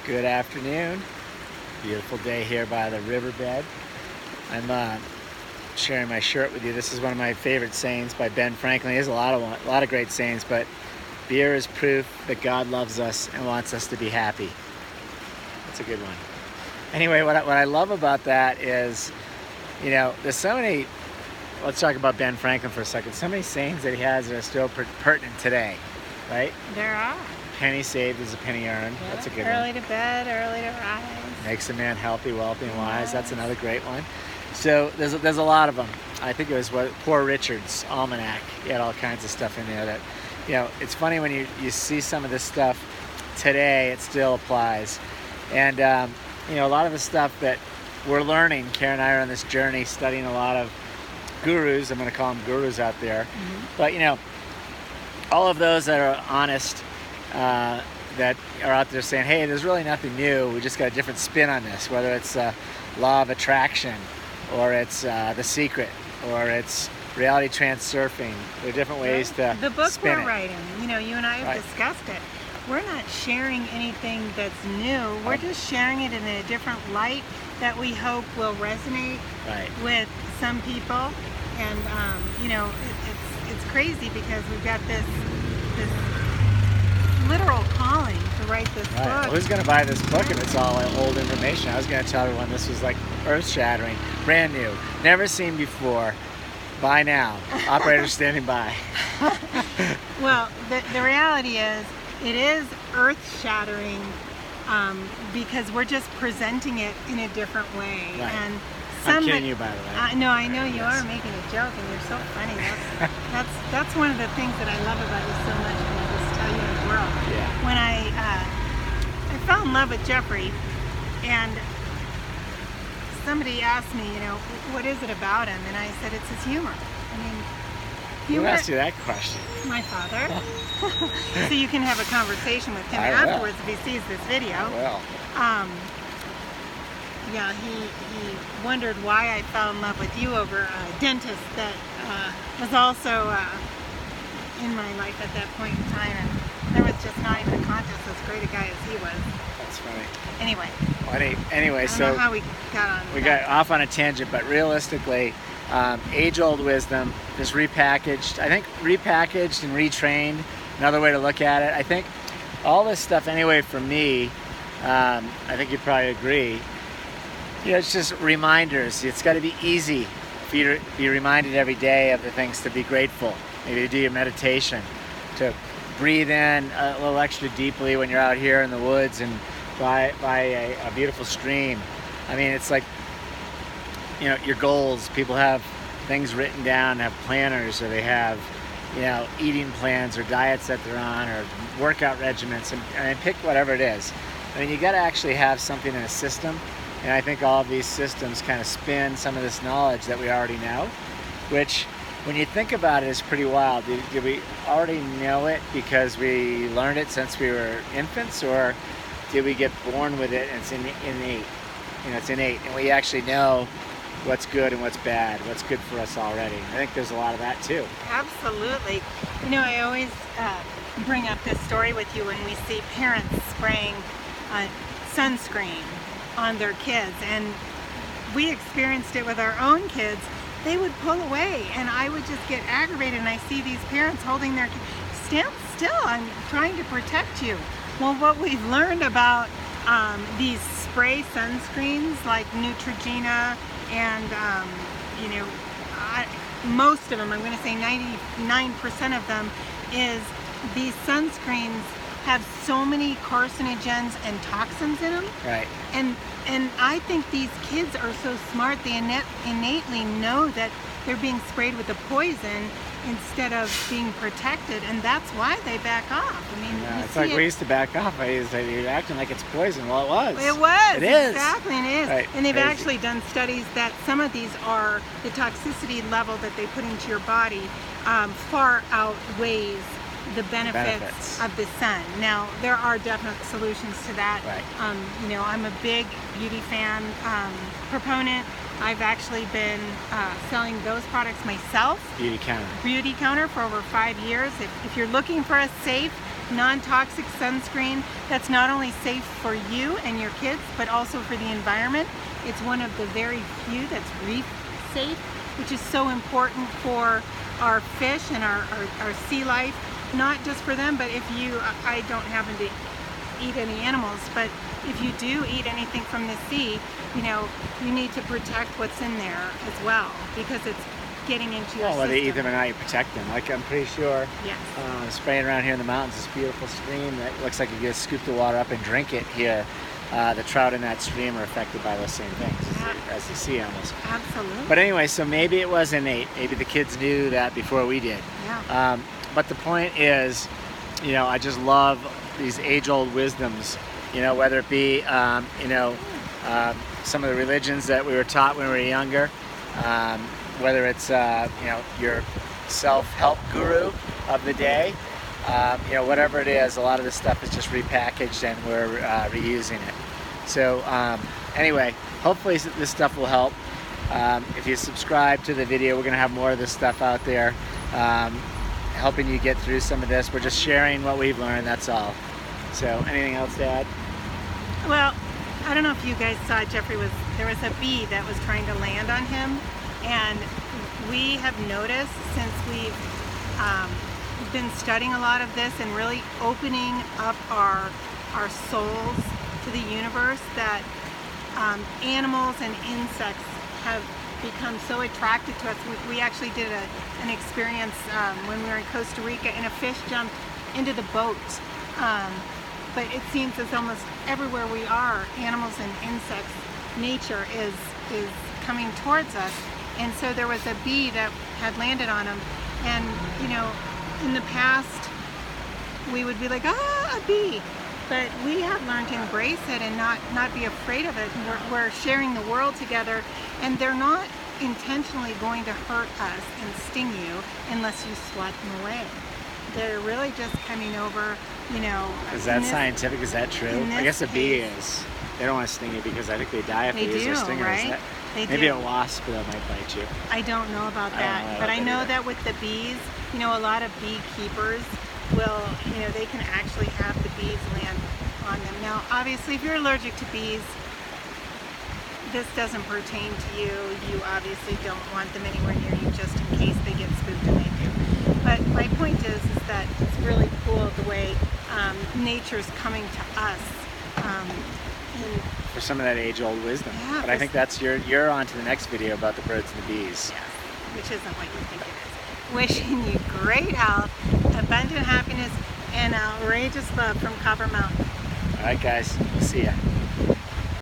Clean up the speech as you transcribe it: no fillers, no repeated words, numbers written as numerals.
Good afternoon. Beautiful day here by the riverbed. I'm sharing my shirt with you. This is one of my favorite sayings by Ben Franklin. He has a lot of great sayings, but beer is proof that God loves us and wants us to be happy. That's a good one. Anyway, what I love about that is, there's so many. Let's talk about Ben Franklin for a second. So many sayings that he has that are still pertinent today, right? There are. Penny saved is a penny earned. Yeah. That's a good Early one. to bed, early to rise. Makes a man healthy, wealthy, and wise. Yes. That's another great one. So there's a lot of them. I think it was Poor Richard's Almanac. He had all kinds of stuff in there that, it's funny when you see some of this stuff today, it still applies. And, a lot of the stuff that we're learning, Karen and I are on this journey studying a lot of gurus. I'm going to call them gurus out there. Mm-hmm. But, all of those that are honest, that are out there saying, hey, there's really nothing new. We just got a different spin on this, whether it's law of attraction, or it's The Secret, or it's reality transurfing. There are different ways to the book spin we're it. writing, you and I have Right. discussed it. We're not sharing anything that's new. We're Right. just sharing it in a different light that we hope will resonate Right. with some people. And it's crazy because we've got this literal calling to write this Right. Well, book. who's going to buy this book if it's all old information? I was going to tell everyone this was like earth-shattering, brand new, never seen before. Buy now. Operator standing by. Well, the reality is, it is earth-shattering because we're just presenting it in a different way. Right. And I'm kidding you, by the way. No, I know you Yes. are making a joke, and you're so funny. That's one of the things that I love about you so much. And I just tell you in the world. Yeah. When I fell in love with Jeffrey, and somebody asked me, what is it about him? And I said it's his humor. I mean, Who humor. asked you that question? My father. So you can have a conversation with him I will. afterwards if he sees this video. Well, Yeah, he wondered why I fell in love with you over a dentist that was also in my life at that point in time, and there was just not even a contest as great a guy as he was. that's funny. Anyway, Anyway, I don't so know how we got on. we that. got off on a tangent, but realistically, age-old wisdom, just repackaged. I think repackaged and retrained, another way to look at it. I think all this stuff, anyway, for me, I think you'd probably agree, it's just reminders. It's got to be easy for you to be reminded every day of the things to be grateful. Maybe to do your meditation, to breathe in a little extra deeply when you're out here in the woods and by a beautiful stream. I mean, it's like, your goals. People have things written down, have planners, or they have, eating plans or diets that they're on, or workout regimens, and pick whatever it is. I mean, you got to actually have something in a system, and I think all of these systems kind of spin some of this knowledge that we already know, which, when you think about it, is pretty wild. Did we already know it because we learned it since we were infants, or did we get born with it and it's innate? It's innate, and we actually know what's good and what's bad, what's good for us already. I think there's a lot of that too. Absolutely. I always bring up this story with you when we see parents spraying sunscreen on their kids, and we experienced it with our own kids. They would pull away, and I would just get aggravated, and I see these parents holding their kids. Stand still, I'm trying to protect you. Well, what we've learned about these spray sunscreens like Neutrogena and most of them, I'm going to say 99% of them, is these sunscreens have so many carcinogens and toxins in them. Right. And I think these kids are so smart, they innately know that they're being sprayed with a poison instead of being protected, and that's why they back off. I mean, Yeah, you it's see like it. we used to back off. I used to say, you're acting like it's poison. Well, it was. It was. It is. Exactly, and it is. Right. And they've Crazy. actually done studies that some of these are, the toxicity level that they put into your body far outweighs the benefits of the sun. Now, there are definite solutions to that. Right. I'm a big beauty fan proponent. I've actually been selling those products myself. Beauty counter. Beauty Counter for over 5 years. If you're looking for a safe, non-toxic sunscreen that's not only safe for you and your kids, but also for the environment. It's one of the very few that's reef safe, which is so important for our fish and our sea life, not just for them, but if you, I don't happen to eat any animals, but if you do eat anything from the sea, you know, you need to protect what's in there as well, because it's getting into your Well, whether you eat system. them or not, you protect them. Like I'm pretty sure Yes. spraying around here in the mountains, this beautiful stream that looks like you just scoop the water up and drink it here. The trout in that stream are affected by those same things as the sea animals. Absolutely. But anyway, so maybe it was innate. Maybe the kids knew that before we did. Yeah. But the point is, you know, I just love these age-old wisdoms. You know, whether it be, some of the religions that we were taught when we were younger, whether it's, your self-help guru of the day, whatever it is, a lot of this stuff is just repackaged and we're reusing it. So anyway, hopefully this stuff will help. If you subscribe to the video, we're going to have more of this stuff out there, helping you get through some of this. We're just sharing what we've learned, that's all. So anything else to add? Well, I don't know if you guys saw, there was a bee that was trying to land on him, and we have noticed since we've been studying a lot of this and really opening up our souls to the universe, that animals and insects have become so attracted to us. We actually did an experience when we were in Costa Rica, and a fish jumped into the boat. But it seems as almost everywhere we are, animals and insects, nature is coming towards us. And so there was a bee that had landed on him, and you know, in the past we would be like, ah, a bee, but we have learned to embrace it and not be afraid of it. We're sharing the world together, and they're not intentionally going to hurt us and sting you unless you swat them away. They're really just coming over, you know. Is that scientific? Is that true? I guess a bee is. They don't want to sting you because I think they die if they use their stinger. Right? Maybe a wasp that might bite you. I don't know about that, but I know that with the bees, you know, a lot of beekeepers will, you know, they can actually have the bees land on them. Now, obviously, if you're allergic to bees, this doesn't pertain to you. You obviously don't want them anywhere near you, just in case they get spooked, and they do. But my point is that it's really cool the way nature's coming to us. For some of that age-old wisdom. Yeah, but I think that's you're on to the next video about the birds and the bees. Yes, which isn't what you think it is. Wishing you great health, abundant happiness, and outrageous love from Copper Mountain. All right, guys. See ya.